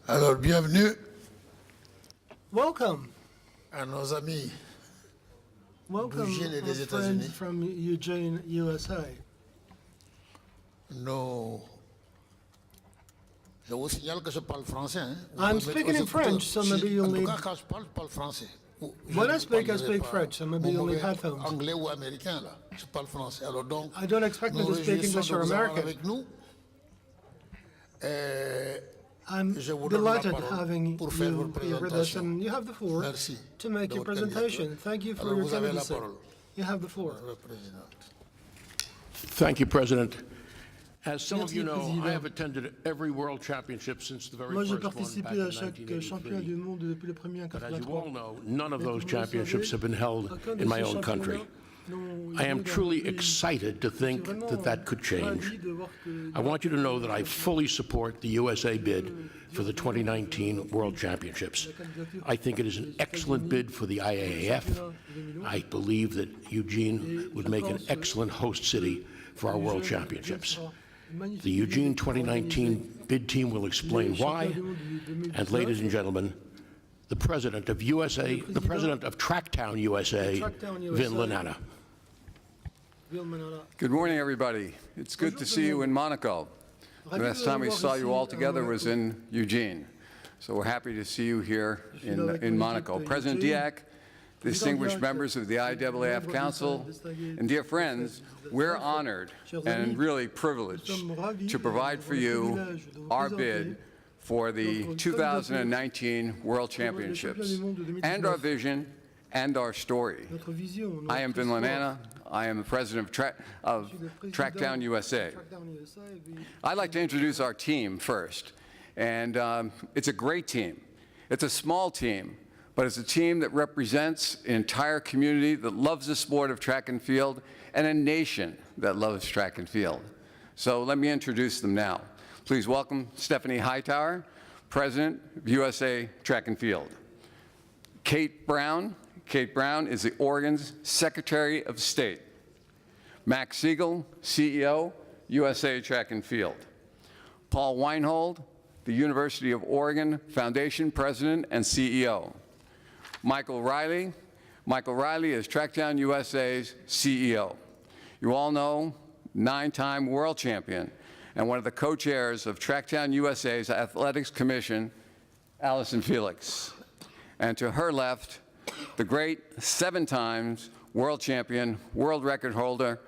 Alors, bienvenue Welcome. à nos amis Welcome, Eugene et our des friends États-Unis. from Eugene, USA. Je vous signale que je parle français. Hein. Vous I'm pouvez mettre speaking aux in French, écouteurs. so maybe you'll En tout need... cas, quand je parle français. When I ne speak, I parlerai speak pas French, so maybe mon you'll need mauvais headphones. anglais ou américain, là. Je parle français. Alors donc, I don't expect me nous to speak réjouissons English de or vous avoir American. avec nous. I'm Je vous donne la delighted parole having pour faire you votre here with us, présentation. and you have the floor Merci to make de your votre presentation. candidature. Thank you for Alors, your vous avez la candidacy. parole, You have the floor. Madame la Présidente. Thank you, President. As some of Merci, you know, Président. I have attended every World Championship since the very Moi, j'ai first one back participé in à chaque championnat 1983. du monde depuis le premier en But as you 83. all know, none of Mais those comme vous le championships savez, have been held aucun de in my ces own country. championnats n'ont I am lieu dans truly mon pays. excited to Je suis think vraiment that could change. ravi de voir que- I want you to know that I fully support the USA bid for the 2019 World Championships. I think it is an excellent bid for the IAAF. I believe that Eugene would make an excellent host city for our World Championships. The Eugene 2019 bid team will explain why, and ladies and gentlemen, the president of USA, the president of Tracktown USA, Vin Lanana. Good morning, everybody. It's good to see you in Monaco. The last time we saw you all together was in Eugene. So we're happy to see you here in Monaco. President Diak, distinguished members of the IAAF Council, and dear friends, we're honored and really privileged to provide for you our bid for the 2019 World Championships and our vision and our story. I am Vin Lanana. I am the president of Tracktown USA. I'd like to introduce our team first. And it's a great team. It's a small team, but it's a team that represents an entire community that loves the sport of track and field and a nation that loves track and field. So let me introduce them now. Please welcome Stephanie Hightower, President of USA Track and Field. Kate Brown. Kate Brown is the Oregon's Secretary of State. Max Siegel, CEO, USA Track and Field. Paul Weinhold, the University of Oregon Foundation President and CEO. Michael Riley. Michael Riley is Tracktown USA's CEO. You all know 9-time world champion and one of the co-chairs of Tracktown USA's Athletics Commission, Allison Felix. And to her left, the great 7 times world champion, world record holder,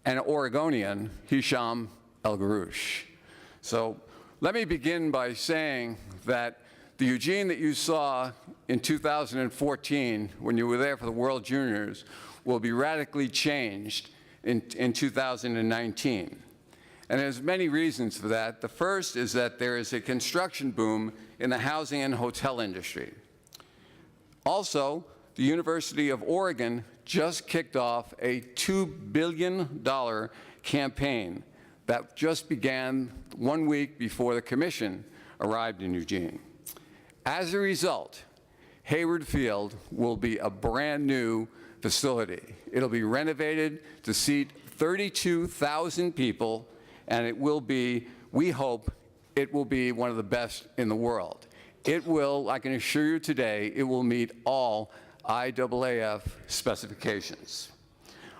and Oregonian, Hisham El Garouche. So let me begin by saying that the Eugene that you saw in 2014, when you were there for the World Juniors, will be radically changed in 2019. And there's many reasons for that. The first is that there is a construction boom in the housing and hotel industry. Also, the University of Oregon just kicked off a $2 billion campaign that just began 1 week before the commission arrived in Eugene. As a result, Hayward Field will be a brand new facility. It'll be renovated to seat 32,000 people, and it will be, we hope, it will be one of the best in the world. It will, I can assure you today, it will meet all IAAF specifications.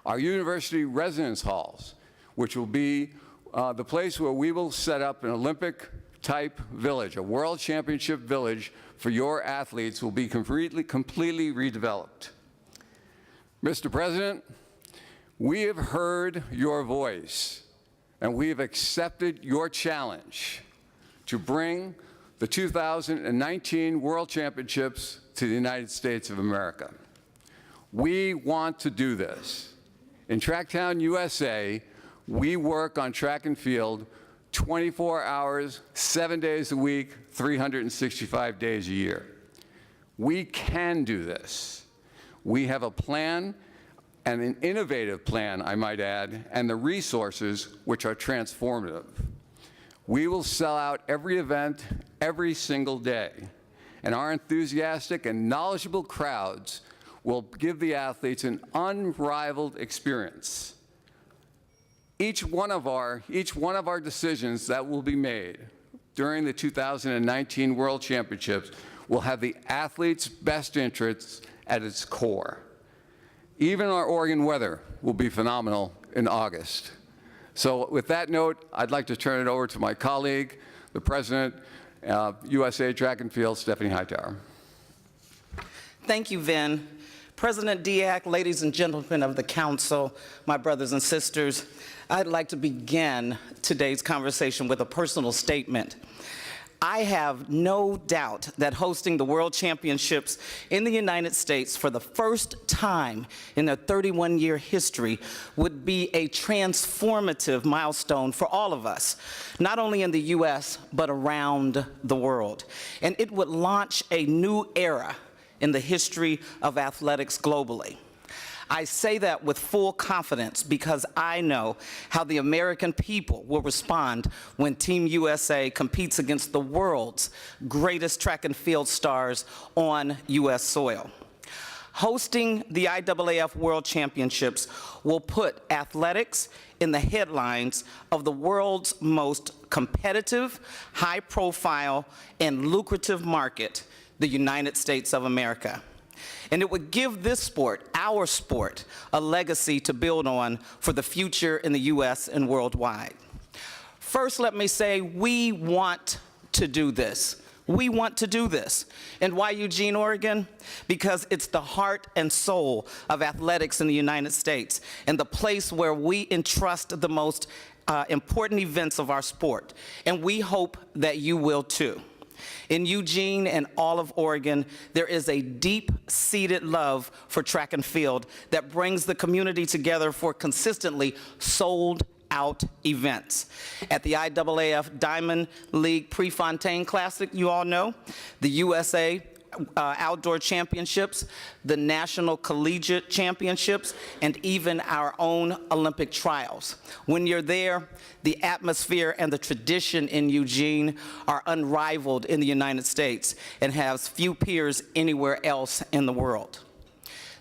Our university residence halls, which will be the place where we will set up an Olympic-type village, a world championship village for your athletes, will be completely redeveloped. Mr. President, we have heard your voice, and we have accepted your challenge to bring the 2019 World Championships to the United States of America. We want to do this. In Tracktown USA, we work on track and field 24 hours, 7 days a week, 365 days a year. We can do this. We have a plan, and an innovative plan, I might add, and the resources which are transformative. We will sell out every event every single day, and our enthusiastic and knowledgeable crowds will give the athletes an unrivaled experience. Each one of our decisions that will be made during the 2019 World Championships will have the athlete's best interests at its core. Even our Oregon weather will be phenomenal in August. So with that note, I'd like to turn it over to my colleague, the President of USA Track and Field, Stephanie Hightower. Thank you, Vin. President Diak, ladies and gentlemen of the Council, my brothers and sisters, I'd like to begin today's conversation with a personal statement. I have no doubt that hosting the World Championships in the United States for the first time in their 31-year history would be a transformative milestone for all of us, not only in the U.S., but around the world. And it would launch a new era in the history of athletics globally. I say that with full confidence because I know how the American people will respond when Team USA competes against the world's greatest track and field stars on U.S. soil. Hosting the IAAF World Championships will put athletics in the headlines of the world's most competitive, high-profile, and lucrative market, the United States of America. And it would give this sport, our sport, a legacy to build on for the future in the U.S. and worldwide. First, let me say we want to do this. We want to do this. And why Eugene, Oregon? Because it's the heart and soul of athletics in the United States and the place where we entrust the most important events of our sport. And we hope that you will too. In Eugene and all of Oregon, there is a deep-seated love for track and field that brings the community together for consistently sold-out events. At the IAAF Diamond League Prefontaine Classic, you all know, the USA Outdoor Championships, the National Collegiate Championships, and even our own Olympic trials. When you're there, the atmosphere and the tradition in Eugene are unrivaled in the United States and has few peers anywhere else in the world.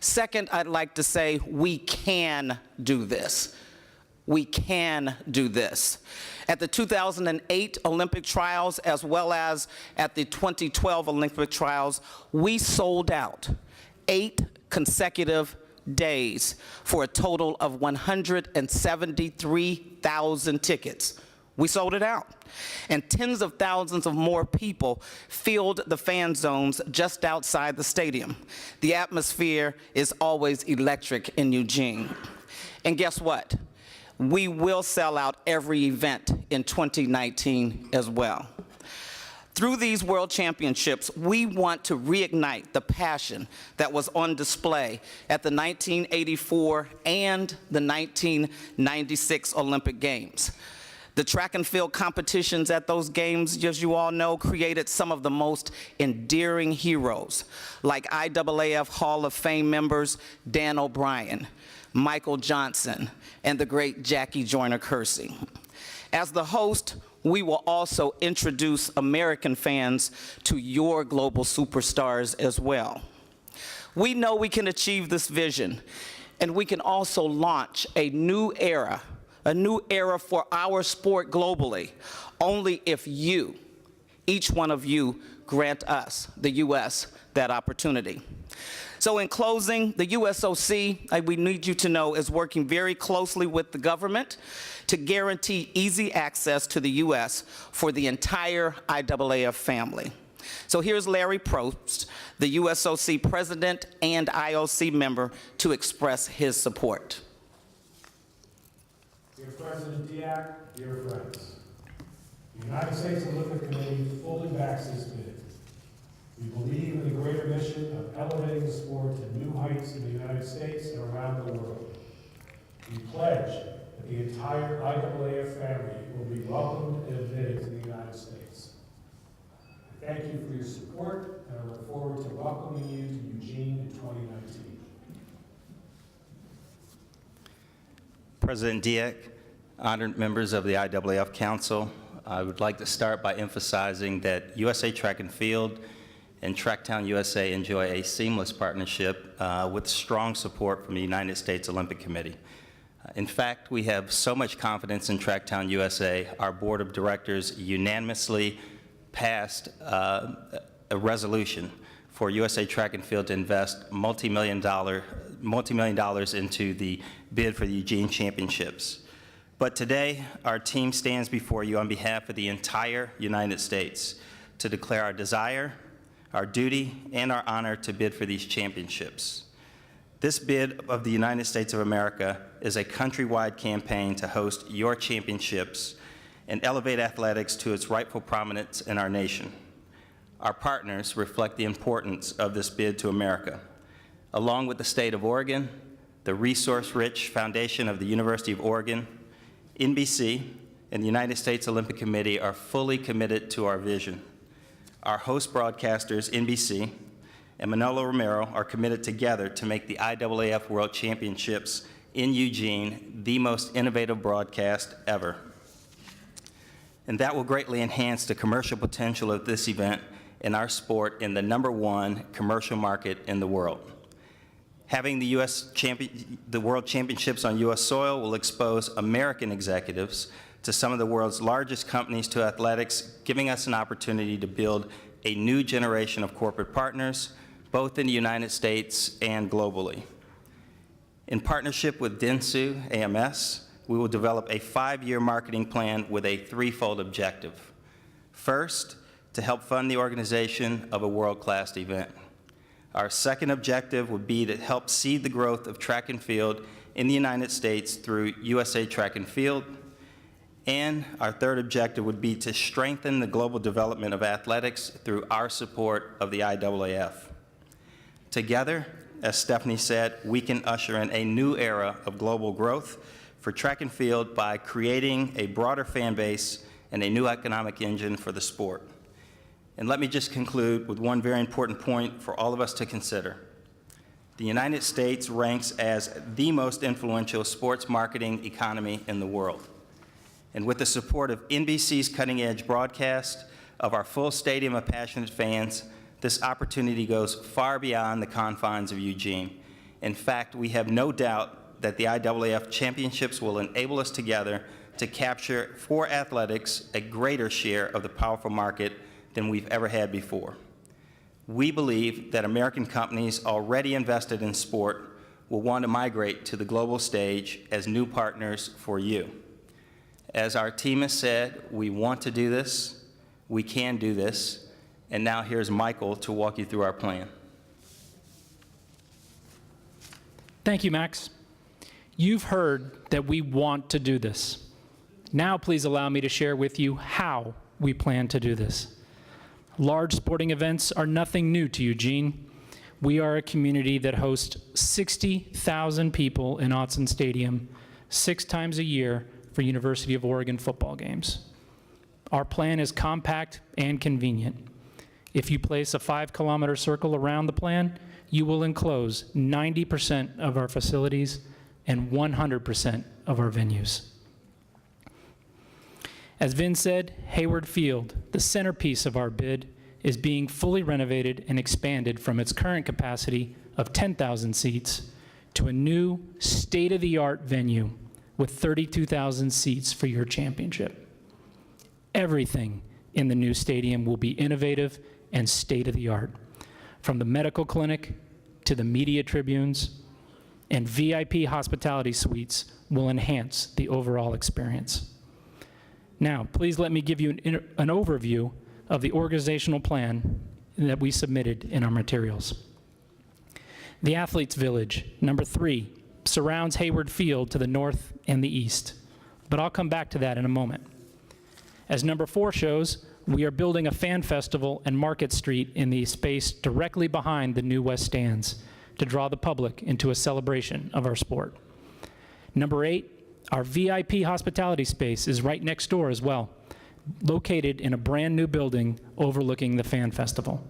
Second, I'd like to say we can do this. We can do this. At the 2008 Olympic trials, as well as at the 2012 Olympic trials, we sold out 8 consecutive days for a total of 173,000 tickets. We sold it out. And tens of thousands of more people filled the fan zones just outside the stadium. The atmosphere is always electric in Eugene. And guess what? We will sell out every event in 2019 as well. Through these World Championships, we want to reignite the passion that was on display at the 1984 and the 1996 Olympic Games. The track and field competitions at those games, as you all know, created some of the most endearing heroes, like IAAF Hall of Fame members Dan O'Brien, Michael Johnson, and the great Jackie Joyner-Kersee. As the host, we will also introduce American fans to your global superstars as well. We know we can achieve this vision, and we can also launch a new era for our sport globally, only if you, each one of you, grant us, the U.S., that opportunity. So in closing, the USOC, we need you to know, is working very closely with the government to guarantee easy access to the U.S. for the entire IAAF family. So here's Larry Probst, the USOC president and IOC member, to express his support. Dear President Diak, dear friends, the United States Olympic Committee fully backs this bid. We believe in the greater mission of elevating the sport to new heights in the United States and around the world. We pledge that the entire IAAF family will be welcomed and admitted to the United States. I thank you for your support, and I look forward to welcoming you to Eugene in 2019. President Diak, honored members of the IAAF Council, I would like to start by emphasizing that USA Track and Field and Tracktown USA enjoy a seamless partnership with strong support from the United States Olympic Committee. In fact, we have so much confidence in Tracktown USA, our board of directors unanimously passed a resolution for USA Track and Field to invest multi-million dollars into the bid for the Eugene Championships. But today, our team stands before you on behalf of the entire United States to declare our desire, our duty, and our honor to bid for these championships. This bid of the United States of America is a countrywide campaign to host your championships and elevate athletics to its rightful prominence in our nation. Our partners reflect the importance of this bid to America. Along with the state of Oregon, the resource-rich foundation of the University of Oregon, NBC, and the United States Olympic Committee are fully committed to our vision. Our host broadcasters, NBC, and Manolo Romero are committed together to make the IAAF World Championships in Eugene the most innovative broadcast ever. And that will greatly enhance the commercial potential of this event in our sport in the #1 commercial market in the world. Having the World Championships on U.S. soil will expose American executives to some of the world's largest companies to athletics, giving us an opportunity to build a new generation of corporate partners, both in the United States and globally. In partnership with Dentsu AMS, we will develop a 5-year marketing plan with a threefold objective. First, to help fund the organization of a world-class event. Our second objective would be to help seed the growth of track and field in the United States through USA Track and Field. And our third objective would be to strengthen the global development of athletics through our support of the IAAF. Together, as Stephanie said, we can usher in a new era of global growth for track and field by creating a broader fan base and a new economic engine for the sport. And let me just conclude with one very important point for all of us to consider. The United States ranks as the most influential sports marketing economy in the world. And with the support of NBC's cutting-edge broadcast, of our full stadium of passionate fans, this opportunity goes far beyond the confines of Eugene. In fact, we have no doubt that the IAAF championships will enable us together to capture for athletics a greater share of the powerful market than we've ever had before. We believe that American companies already invested in sport will want to migrate to the global stage as new partners for you. As our team has said, we want to do this, we can do this, and now here's Michael to walk you through our plan. Thank you, Max. You've heard that we want to do this. Now please allow me to share with you how we plan to do this. Large sporting events are nothing new to Eugene. We are a community that hosts 60,000 people in Autzen Stadium 6 times a year for University of Oregon football games. Our plan is compact and convenient. If you place a 5-kilometer circle around the plan, you will enclose 90% of our facilities and 100% of our venues. As Vin said, Hayward Field, the centerpiece of our bid, is being fully renovated and expanded from its current capacity of 10,000 seats to a new state-of-the-art venue with 32,000 seats for your championship. Everything in the new stadium will be innovative and state-of-the-art, from the medical clinic to the media tribunes, and VIP hospitality suites will enhance the overall experience. Now, please let me give you an overview of the organizational plan that we submitted in our materials. The Athletes Village, number 3, surrounds Hayward Field to the north and the east, but I'll come back to that in a moment. As number 4 shows, we are building a fan festival and Market Street in the space directly behind the new West Stands to draw the public into a celebration of our sport. Number 8, our VIP hospitality space is right next door as well, located in a brand new building overlooking the fan festival.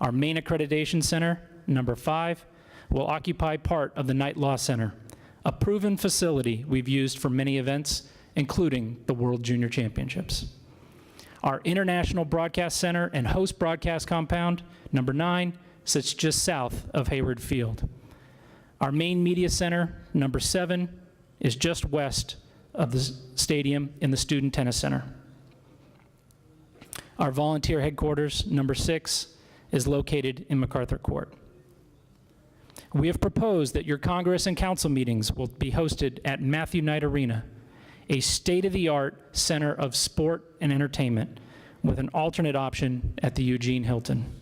Our main accreditation center, number 5, will occupy part of the Knight Law Center, a proven facility we've used for many events, including the World Junior Championships. Our International Broadcast Center and Host Broadcast Compound, number 9, sits just south of Hayward Field. Our main media center, number 7, is just west of the stadium in the Student Tennis Center. Our volunteer headquarters, number 6, is located in MacArthur Court. We have proposed that your Congress and Council meetings will be hosted at Matthew Knight Arena, a state-of-the-art center of sport and entertainment with an alternate option at the Eugene Hilton.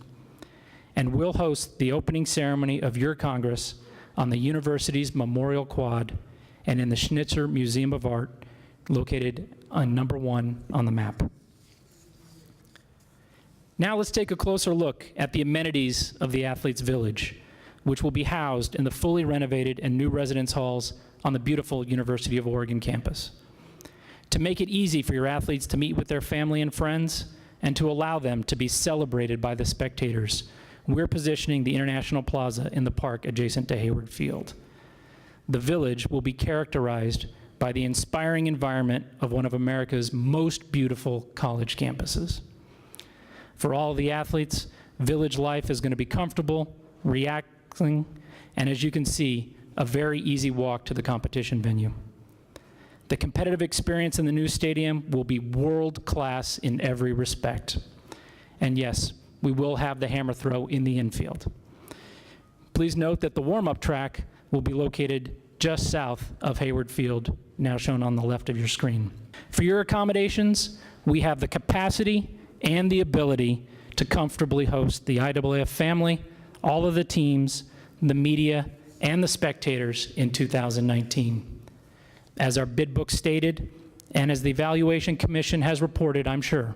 And we'll host the opening ceremony of your Congress on the university's Memorial Quad and in the Schnitzer Museum of Art, located on number 1 on the map. Now let's take a closer look at the amenities of the Athletes Village, which will be housed in the fully renovated and new residence halls on the beautiful University of Oregon campus. To make it easy for your athletes to meet with their family and friends, and to allow them to be celebrated by the spectators, we're positioning the International Plaza in the park adjacent to Hayward Field. The Village will be characterized by the inspiring environment of one of America's most beautiful college campuses. For all the athletes, Village life is going to be comfortable, relaxing, and as you can see, a very easy walk to the competition venue. The competitive experience in the new stadium will be world-class in every respect. And yes, we will have the hammer throw in the infield. Please note that the warm-up track will be located just south of Hayward Field, now shown on the left of your screen. For your accommodations, we have the capacity and the ability to comfortably host the IAAF family, all of the teams, the media, and the spectators in 2019. As our bid book stated, and as the Evaluation Commission has reported, I'm sure,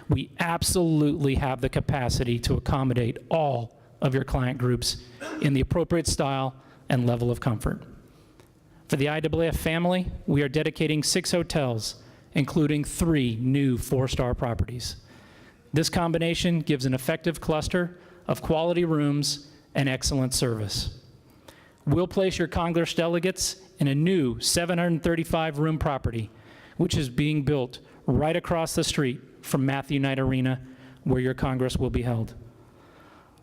we absolutely have the capacity to accommodate all of your client groups in the appropriate style and level of comfort. For the IAAF family, we are dedicating 6 hotels, including 3 new 4-star properties. This combination gives an effective cluster of quality rooms and excellent service. We'll place your Congress delegates in a new 735-room property, which is being built right across the street from Matthew Knight Arena, where your Congress will be held.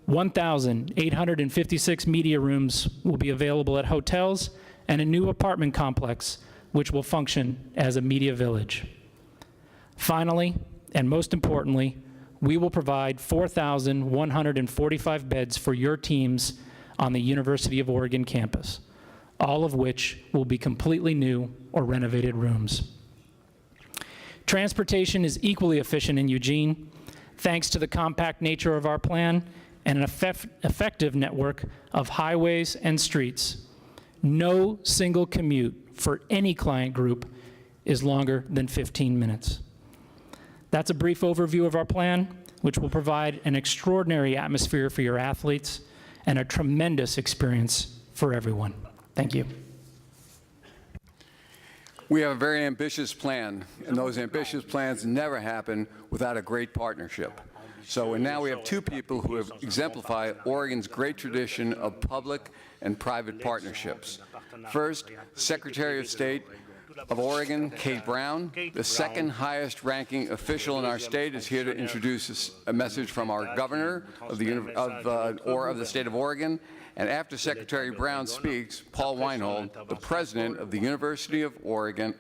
1,856 media rooms will be available at hotels and a new apartment complex, which will function as a media village. Finally, and most importantly, we will provide 4,145 beds for your teams on the University of Oregon campus, all of which will be completely new or renovated rooms. Transportation is equally efficient in Eugene, thanks to the compact nature of our plan and an effective network of highways and streets. No single commute for any client group is longer than 15 minutes. That's a brief overview of our plan, which will provide an extraordinary atmosphere for your athletes and a tremendous experience for everyone. Thank you. We have a very ambitious plan, and those ambitious plans never happen without a great partnership. So now we have 2 people who have exemplified Oregon's great tradition of public and private partnerships. First, Secretary of State of Oregon, Kate Brown, the 2nd highest ranking official in our state, is here to introduce a message from our governor of the state of Oregon. And after Secretary Brown speaks, Paul Weinhold, the president of the University of Oregon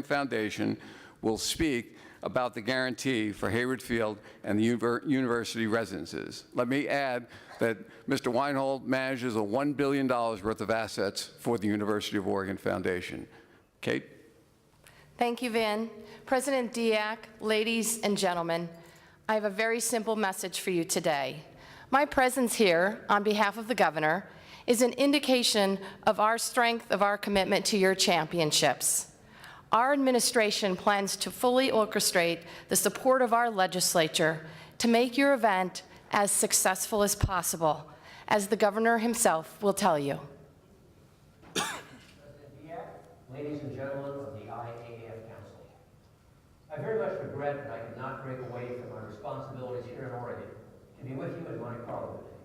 Foundation, will speak about the guarantee for Hayward Field and the university residences. Let me add that Mr. Weinhold manages a $1 billion worth of assets for the University of Oregon Foundation. Kate? Thank you, Vin. President Diak, ladies and gentlemen, I have a very simple message for you today. My presence here on behalf of the governor is an indication of our strength, of our commitment to your championships. Our administration plans to fully orchestrate the support of our legislature to make your event as successful as possible, as the governor himself will tell you. Ladies and gentlemen of the IAAF Council, I very much regret that I could not break away from my responsibilities here in Oregon to be with you in Monte Carlo today.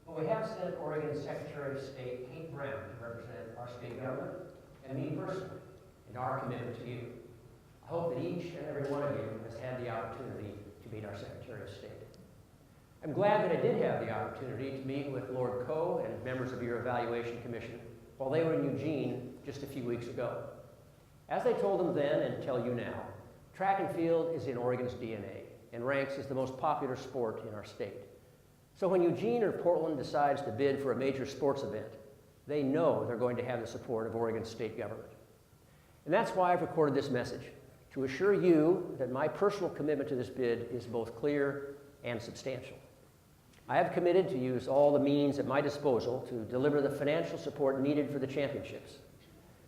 But we have sent Oregon Secretary of State Kate Brown to represent our state government and me personally in our commitment to you. I hope that each and every one of you has had the opportunity to meet our Secretary of State. I'm glad that I did have the opportunity to meet with Lord Coe and members of your Evaluation Commission while they were in Eugene just a few weeks ago. As they told them then and tell you now, track and field is in Oregon's DNA and ranks as the most popular sport in our state. So when Eugene or Portland decides to bid for a major sports event, they know they're going to have the support of Oregon's state government. And that's why I've recorded this message, to assure you that my personal commitment to this bid is both clear and substantial. I have committed to use all the means at my disposal to deliver the financial support needed for the championships.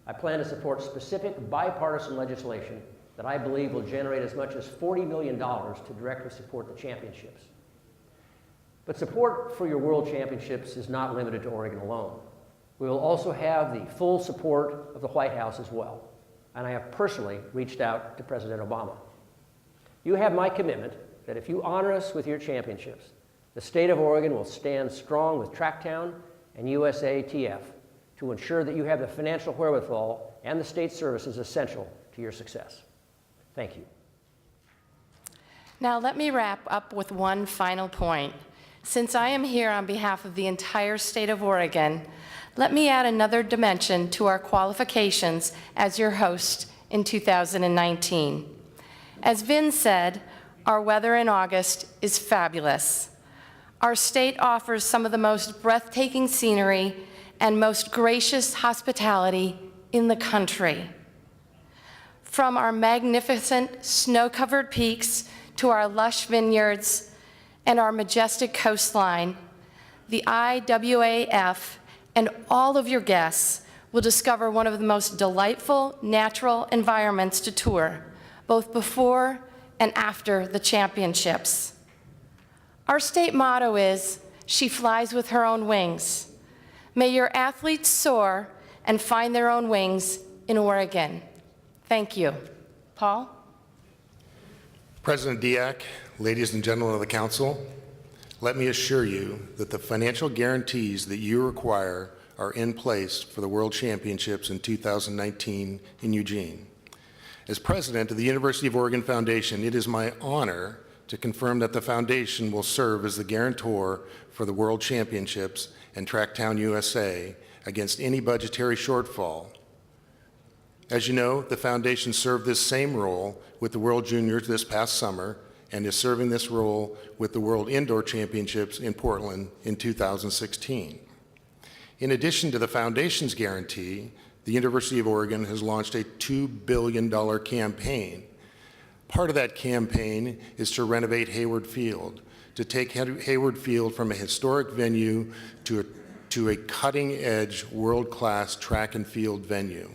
I plan to support specific bipartisan legislation that I believe will generate as much as $40 million to directly support the championships. But support for your World Championships is not limited to Oregon alone. We will also have the full support of the White House as well, and I have personally reached out to President Obama. You have my commitment that if you honor us with your championships, the state of Oregon will stand strong with Tracktown and USATF to ensure that you have the financial wherewithal and the state services essential to your success. Thank you. Now let me wrap up with one final point. Since I am here on behalf of the entire state of Oregon, let me add another dimension to our qualifications as your host in 2019. As Vin said, our weather in August is fabulous. Our state offers some of the most breathtaking scenery and most gracious hospitality in the country. From our magnificent snow-covered peaks to our lush vineyards and our majestic coastline, the IWAF and all of your guests will discover one of the most delightful natural environments to tour, both before and after the championships. Our state motto is, "She flies with her own wings." May your athletes soar and find their own wings in Oregon. Thank you. Paul? President Diak, ladies and gentlemen of the council, let me assure you that the financial guarantees that you require are in place for the World Championships in 2019 in Eugene. As president of the University of Oregon Foundation, it is my honor to confirm that the foundation will serve as the guarantor for the World Championships and Tracktown USA against any budgetary shortfall. As you know, the foundation served this same role with the World Juniors this past summer and is serving this role with the World Indoor Championships in Portland in 2016. In addition to the foundation's guarantee, the University of Oregon has launched a $2 billion campaign. Part of that campaign is to renovate Hayward Field, to take Hayward Field from a historic venue to a cutting-edge, world-class track and field venue.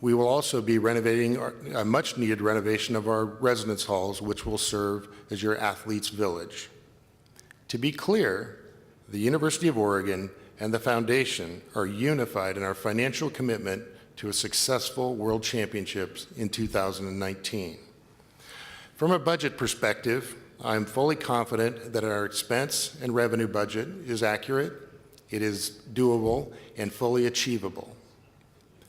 We will also be renovating a much-needed renovation of our residence halls, which will serve as your athletes' village. To be clear, the University of Oregon and the foundation are unified in our financial commitment to a successful World Championships in 2019. From a budget perspective, I'm fully confident that our expense and revenue budget is accurate, it is doable, and fully achievable.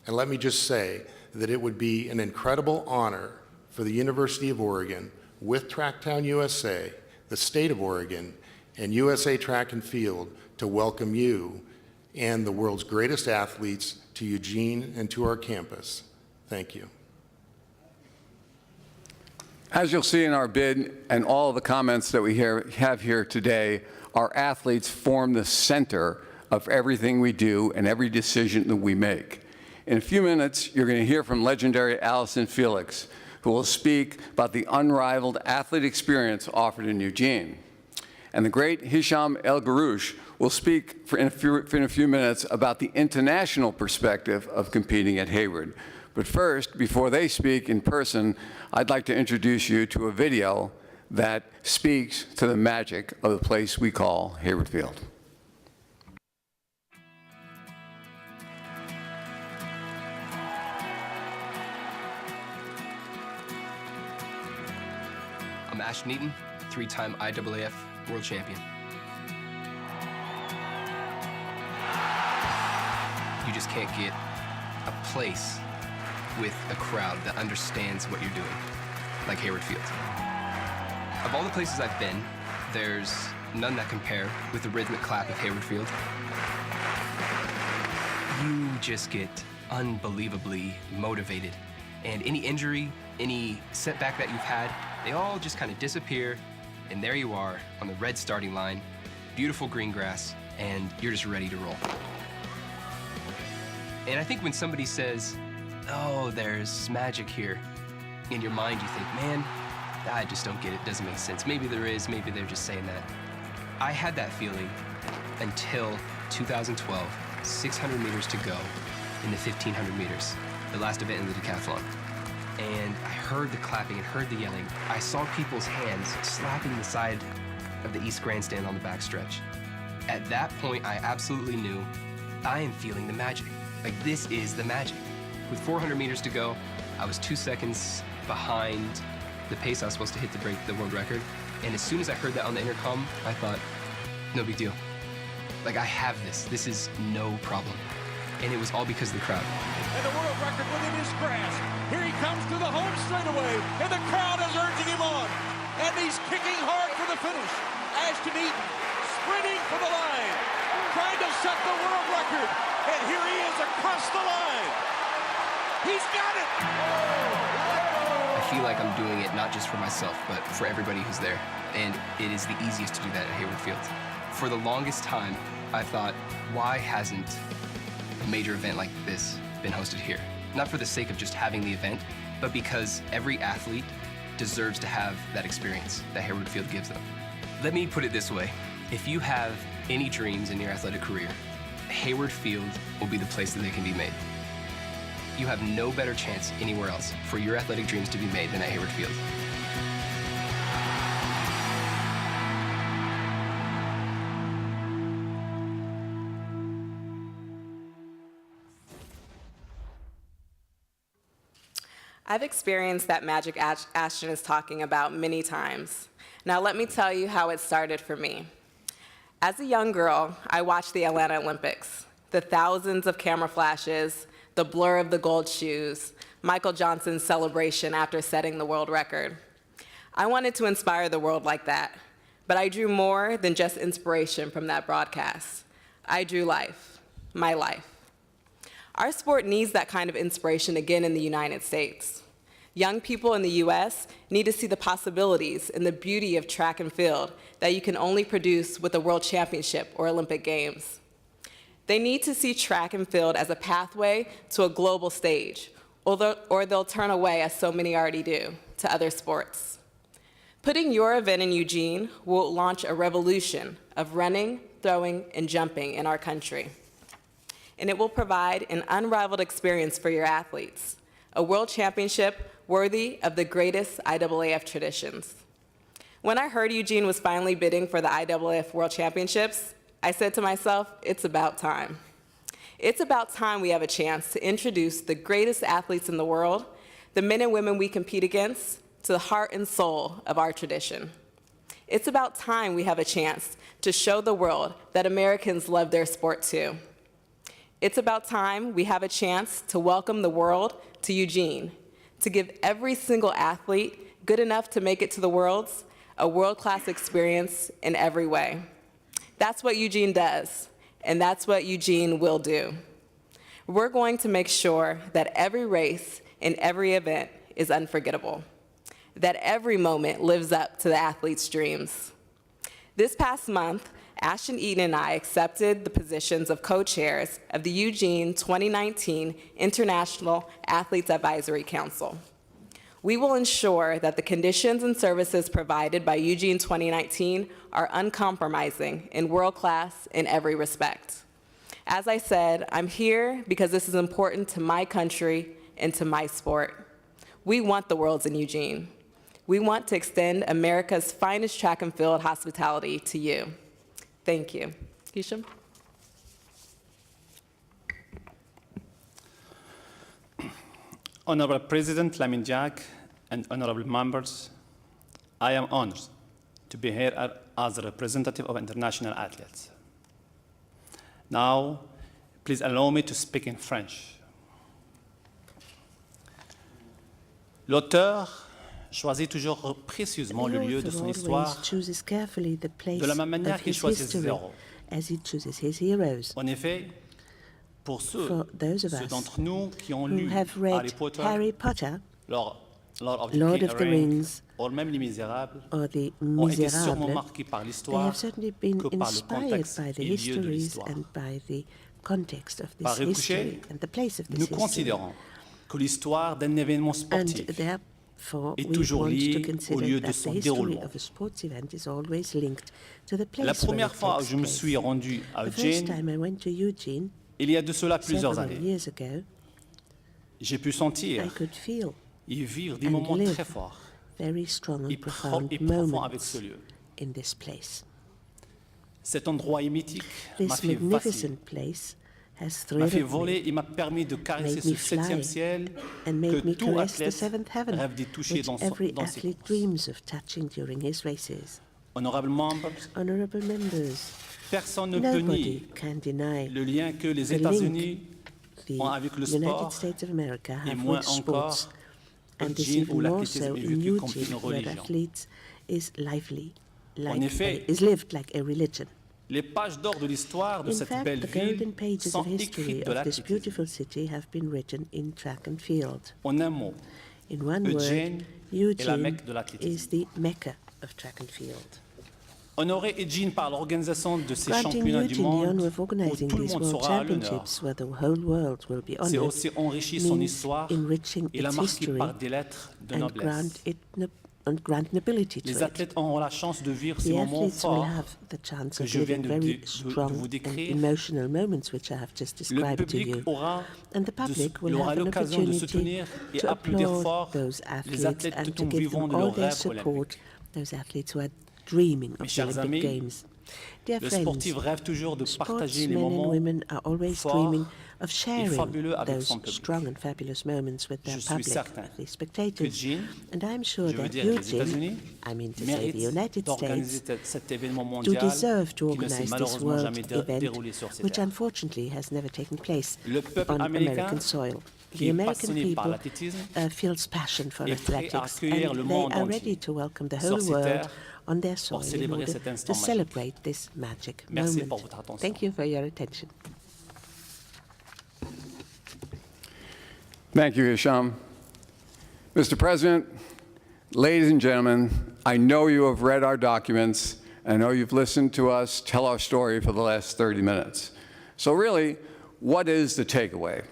And let me just say that it would be an incredible honor for the University of Oregon, with Tracktown USA, the state of Oregon, and USA Track and Field to welcome you and the world's greatest athletes to Eugene and to our campus. Thank you. As you'll see in our bid and all of the comments that we have here today, our athletes form the center of everything we do and every decision that we make. In a few minutes, you're going to hear from legendary Allison Felix, who will speak about the unrivaled athlete experience offered in Eugene. And the great Hisham El Garouche will speak in a few minutes about the international perspective of competing at Hayward. But first, before they speak in person, I'd like to introduce you to a video that speaks to the magic of the place we call Hayward Field. I'm Ash Neaton, three-time IAAF world champion. You just can't get a place with a crowd that understands what you're doing, like Hayward Field. Of all the places I've been, there's none that compare with the rhythmic clap of Hayward Field. You just get unbelievably motivated. And any injury, any setback that you've had, they all just kind of disappear, and there you are on the red starting line, beautiful green grass, and you're just ready to roll. And I think when somebody says, oh, there's magic here, in your mind you think, man, I just don't get it, doesn't make sense. Maybe there is, maybe they're just saying that. I had that feeling until 2012, 600 meters to go in the 1500 meters, the last event in the decathlon. And I heard the clapping and heard the yelling. I saw people's hands slapping the side of the East Grandstand on the backstretch. At that point, I absolutely knew I am feeling the magic. Like, this is the magic. With 400 meters to go, I was 2 seconds behind the pace I was supposed to hit to break the world record. And as soon as I heard that on the intercom, I thought, no big deal. Like, I have this. This is no problem. And it was all because of the crowd. And the world record within his grasp. Here he comes to the home straightaway, and the crowd is urging him on. And he's kicking hard for the finish. Ashton Eaton sprinting for the line, trying to set the world record. And here he is across the line. He's got it! I feel like I'm doing it not just for myself, but for everybody who's there. And it is the easiest to do that at Hayward Field. For the longest time, I thought, why hasn't a major event like this been hosted here? Not for the sake of just having the event, but because every athlete deserves to have that experience that Hayward Field gives them. Let me put it this way. If you have any dreams in your athletic career, Hayward Field will be the place that they can be made. You have no better chance anywhere else for your athletic dreams to be made than at Hayward Field. I've experienced that magic Ashton is talking about many times. Now let me tell you how it started for me. As a young girl, I watched the Atlanta Olympics, the thousands of camera flashes, the blur of the gold shoes, Michael Johnson's celebration after setting the world record. I wanted to inspire the world like that, but I drew more than just inspiration from that broadcast. I drew life, my life. Our sport needs that kind of inspiration again in the United States. Young people in the US need to see the possibilities and the beauty of track and field that you can only produce with a world championship or Olympic Games. They need to see track and field as a pathway to a global stage, or they'll turn away, as so many already do, to other sports. Putting your event in Eugene will launch a revolution of running, throwing, and jumping in our country. And it will provide an unrivaled experience for your athletes, a world championship worthy of the greatest IAAF traditions. When I heard Eugene was finally bidding for the IAAF World Championships, I said to myself, it's about time. It's about time we have a chance to introduce the greatest athletes in the world, the men and women we compete against, to the heart and soul of our tradition. It's about time we have a chance to show the world that Americans love their sport too. It's about time we have a chance to welcome the world to Eugene, to give every single athlete good enough to make it to the Worlds a world-class experience in every way. That's what Eugene does, and that's what Eugene will do. We're going to make sure that every race and every event is unforgettable, that every moment lives up to the athlete's dreams. This past month, Ashton Eaton and I accepted the positions of co-chairs of the Eugene 2019 International Athletes Advisory Council. We will ensure that the conditions and services provided by Eugene 2019 are uncompromising and world-class in every respect. As I said, I'm here because this is important to my country and to my sport. We want the Worlds in Eugene. We want to extend America's finest track and field hospitality to you. Thank you. Hisham? Honorable President Lamin Jack and honorable members, I am honored to be here as a representative of international athletes. Now, please allow me to speak in French. L'auteur choisit toujours précieusement le lieu de son histoire de la même manière qu'il choisit ses héros. En effet, Pour ceux those of us d'entre nous qui ont who lu have read Harry Potter, Lord of Lord of the the Rings, ou même Les Misérables, or the ont été sûrement Misérables, marqués par they l'histoire have certainly been que par le inspired contexte by the et lieu de histories l'histoire. and by the context of this Par history ricochet, and the place of this nous history. considérons que l'histoire d'un événement And sportif therefore, est we toujours want to liée au consider lieu that de the son history déroulement. of a sports event is always linked to the place La where première it fois où takes je me place. suis rendu à The first Eugene, time I went to Eugene, il y a de cela plusieurs several années, years ago, j'ai pu sentir I could feel et vivre des and moments live très forts very strong et and profound profonds avec moments ce lieu. in this place. Cet endroit est mythique, m'a This fait vaciller, magnificent place has m'a fait thrilled voler me, et m'a permis de caresser made ce me fly, septième ciel and que made me tout caress the athlète seventh heaven, rêve de toucher which dans every ses athlete courses. dreams of touching during his races. Honorables membres, Honorable members, personne ne peut nobody nier can deny le lien que les the États-Unis the ont avec le United sport States of America et have moins with sports, encore and this Eugene, où even more l'athlétisme so est in vécu comme Eugene, une where religion. athletes is lively, En effet, is lived like a religion. les pages d'or de l'histoire de In cette fact, belle the ville golden pages sont of history écrites de of this l'athlétisme. beautiful city have been written in track and field. En un mot, In one Eugene word, est la Eugene Mecque de l'athlétisme. is the Mecca of track and field. Honorer Eugene par l'organisation de ces Granting championnats du Eugene the honor monde of où organizing tout le these monde World sera à l'honneur, Championships where the whole world will be c'est honored aussi enrichir son means histoire enriching et la its marquer history par des lettres de and noblesse. grant nobility to Les it. athlètes auront la chance de vivre ces The moments athletes will forts have the chance que of je viens living de very vous strong and décrire. emotional moments which I have just Le described to public you. aura, And the public will aura have an l'occasion de opportunity soutenir et to applaudir applaud fort those les athletes athlètes and tout to en give vivant them de all leurs their rêves support, olympiques. those athletes who are dreaming Mes of the chers Olympic amis, Games. Dear le friends, sportif rêve toujours de partager les sportsmen and moments women are always forts dreaming of et sharing fabuleux avec those son public. strong and fabulous moments with their Je suis public, certain the spectators. Eugene, And I'm sure je veux that dire les Eugene, États-Unis, I mean to say mérite the United d'organiser States, cet événement do mondial deserve to qui ne s'est organize this malheureusement world jamais event, déroulé sur ces which terres. unfortunately has never taken place Le peuple on américain, American soil. qui The est American passionné par people l'athlétisme, feels passion for est prêt à athletics, accueillir le and they monde are entier ready to welcome the sur whole ces world terres on their pour soil in célébrer order cet to instant magique. celebrate this magic Merci moment. pour votre attention. Thank you for your attention. Thank you, Hisham. Mr. President, ladies and gentlemen, I know you have read our documents. I know you've listened to us tell our story for the last 30 minutes. So really, what is the takeaway?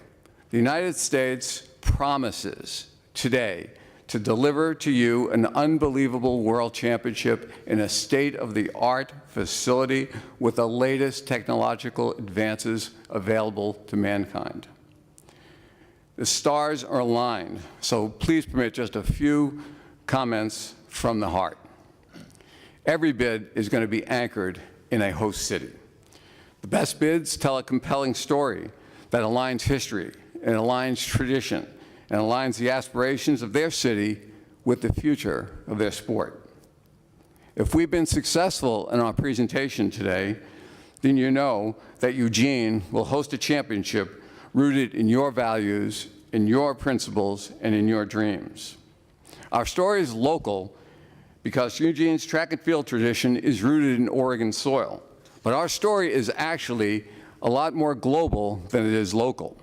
The United States promises today to deliver to you an unbelievable world championship in a state-of-the-art facility with the latest technological advances available to mankind. The stars are aligned, so please permit just a few comments from the heart. Every bid is going to be anchored in a host city. The best bids tell a compelling story that aligns history and aligns tradition and aligns the aspirations of their city with the future of their sport. If we've been successful in our presentation today, then you know that Eugene will host a championship rooted in your values, in your principles, and in your dreams. Our story is local because Eugene's track and field tradition is rooted in Oregon soil. But our story is actually a lot more global than it is local.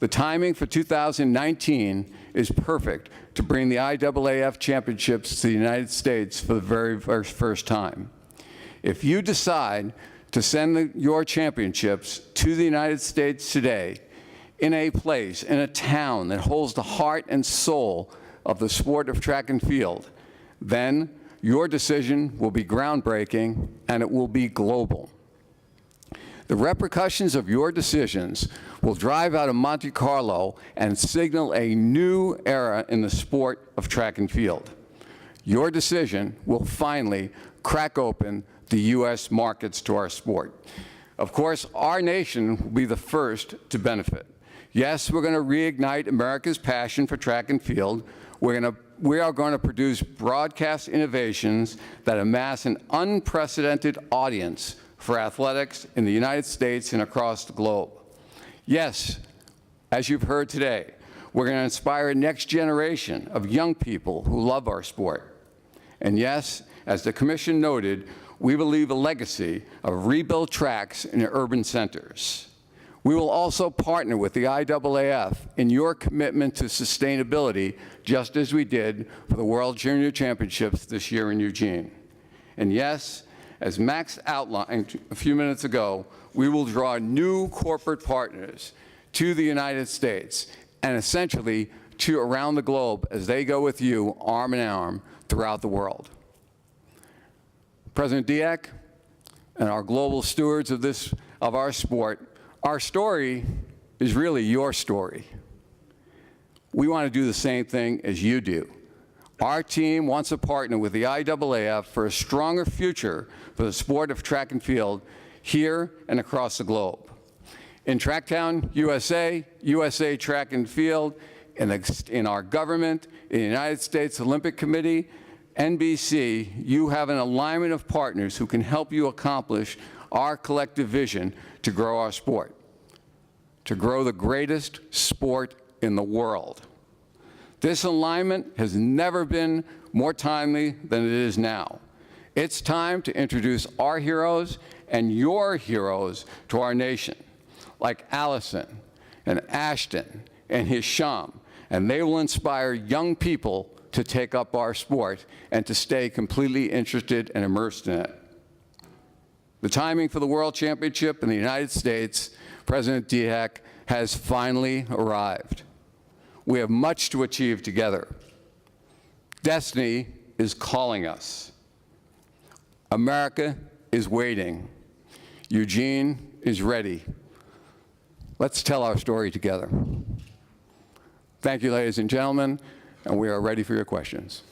The timing for 2019 is perfect to bring the IAAF championships to the United States for the very first time. If you decide to send your championships to the United States today, in a place, in a town that holds the heart and soul of the sport of track and field, then your decision will be groundbreaking and it will be global. The repercussions of your decisions will drive out of Monte Carlo and signal a new era in the sport of track and field. Your decision will finally crack open the U.S. markets to our sport. Of course, our nation will be the first to benefit. Yes, we're going to reignite America's passion for track and field. We are going to produce broadcast innovations that amass an unprecedented audience for athletics in the United States and across the globe. Yes, as you've heard today, we're going to inspire a next generation of young people who love our sport. And yes, as the Commission noted, we will leave a legacy of rebuilt tracks in urban centers. We will also partner with the IAAF in your commitment to sustainability, just as we did for the World Junior Championships this year in Eugene. And yes, as Max outlined a few minutes ago, we will draw new corporate partners to the United States and essentially to around the globe as they go with you arm in arm throughout the world. President Diak and our global stewards of our sport, our story is really your story. We want to do the same thing as you do. Our team wants to partner with the IAAF for a stronger future for the sport of track and field here and across the globe. In Tracktown, USA, USA Track and Field, in our government, in the United States Olympic Committee, NBC, you have an alignment of partners who can help you accomplish our collective vision to grow our sport, to grow the greatest sport in the world. This alignment has never been more timely than it is now. It's time to introduce our heroes and your heroes to our nation, like Allison and Ashton and Hisham, and they will inspire young people to take up our sport and to stay completely interested and immersed in it. The timing for the World Championship in the United States, President Diak, has finally arrived. We have much to achieve together. Destiny is calling us. America is waiting. Eugene is ready. Let's tell our story together. Thank you, ladies and gentlemen, and we are ready for your questions.